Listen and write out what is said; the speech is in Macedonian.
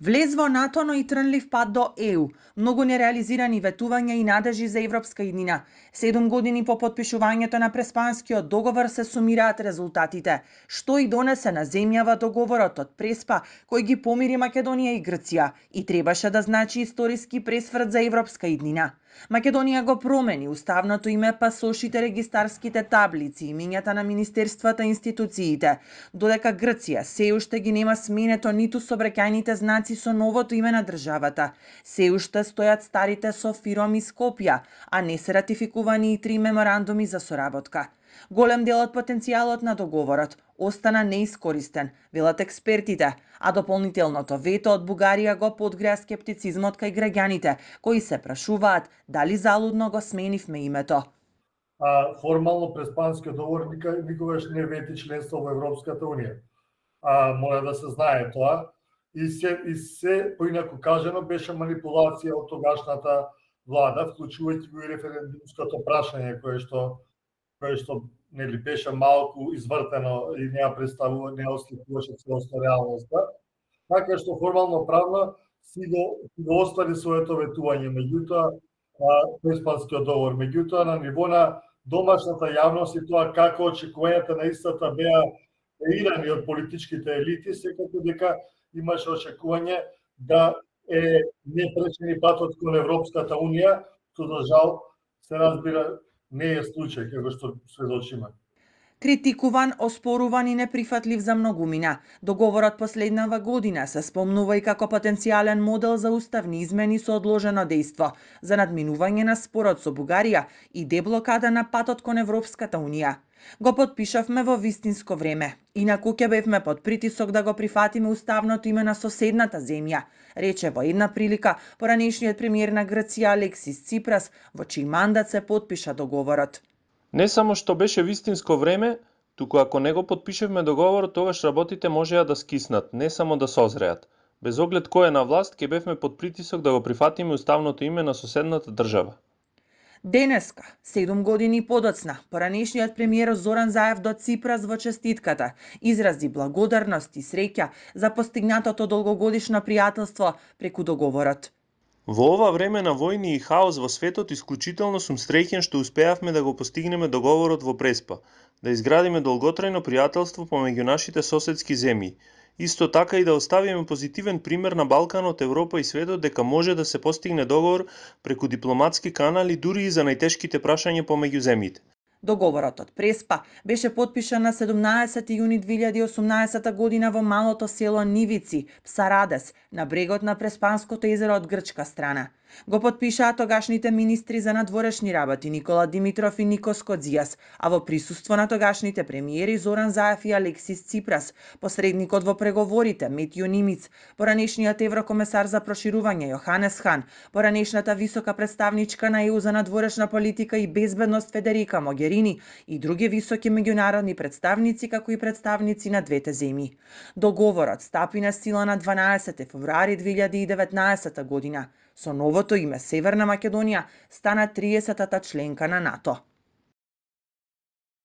Влез во НАТО, но и трнлив пат до ЕУ. Многу нереализирани ветувања и надежи за европска иднина. 7 години по потпишувањето на Преспанскиот договор се сумираат резултатите. Што и донесе на земјава договорот од Преспа, кој ги помири Македонија и Грција и требаше да значи историски пресврт за европска иднина. Македонија го промени уставното име, па сошите регистарските таблици, имињата на министерствата и институциите, додека Грција се уште ги нема сменето ниту собраќајните знаци со новото име на државата. Се уште стојат старите со Фиром и Скопје, а не се ратификувани и 3 меморандуми за соработка. Голем дел од потенцијалот на договорот остана неискористен, велат експертите, а дополнителното вето од Бугарија го подгреа скептицизмот кај граѓаните, кои се прашуваат дали залудно го сменивме името. Формално Преспанскиот договор никогаш не вети членство во Европската Унија. Мора да се знае тоа. И се поинаку кажано беше манипулација од тогашната влада, вклучувајќи го и референдумското прашање кое што нели беше малку извртено и не осликуваше целосно реалноста. Така што формално правно си го оствари своето ветување, меѓутоа Преспанскиот договор, меѓутоа на ниво на домашната јавност и тоа како очекувањата на истата беа креирани од политичките елити, секако дека имаше очекување да е непречени патот кон Европската Унија, што за жал се разбира не е случај, како што сведочиме. Критикуван, оспоруван и неприфатлив за многумина, договорот последнава година се спомнува и како потенцијален модел за уставни измени со одложено дејство, за надминување на спорот со Бугарија и деблокада на патот кон Европската Унија. Го потпишавме во вистинско време, инаку ќе бевме под притисок да го прифатиме уставното име на соседната земја, рече во една прилика поранешниот премиер на Грција Алексис Ципрас, во чиј мандат се потпиша договорот. Не само што беше вистинско време, туку ако не го потпишевме договорот, тогаш работите можеа да скиснат, не само да созреат. Без оглед кој е на власт, ќе бевме под притисок да го прифатиме уставното име на соседната држава. Денеска, 7 години подоцна, поранешниот премиер Зоран Заев до Ципрас во честитката изрази благодарност и среќа за постигнатото долгогодишно пријателство преку договорот. Во ова време на војни и хаос во светот, исклучително сум среќен што успеавме да го постигнеме договорот во Преспа, да изградиме долготрајно пријателство помеѓу нашите соседски земји. Исто така и да оставиме позитивен пример на Балканот, Европа и светот дека може да се постигне договор преку дипломатски канали дури и за најтешките прашања помеѓу земјите. Договорот од Преспа беше потпишан на 17 јуни 2018 година во малото село Нивици, Псарадес, на брегот на Преспанското езеро од грчка страна. Го потпишаа тогашните министри за надворешни работи Никола Димитров и Никос Кодзијас, а во присуство на тогашните премиери Зоран Заев и Алексис Ципрас, посредникот во преговорите Метјо Нимиц, поранешниот еврокомесар за проширување Јоханес Хан, поранешната висока представничка на ЕУ за надворешна политика и безбедност Федерика Могерини и други високи меѓународни представници, како и представници на двете земји. Договорот стапи на сила на 12 февруари 2019 година. Со новото име Северна Македонија стана 30-та членка на НАТО.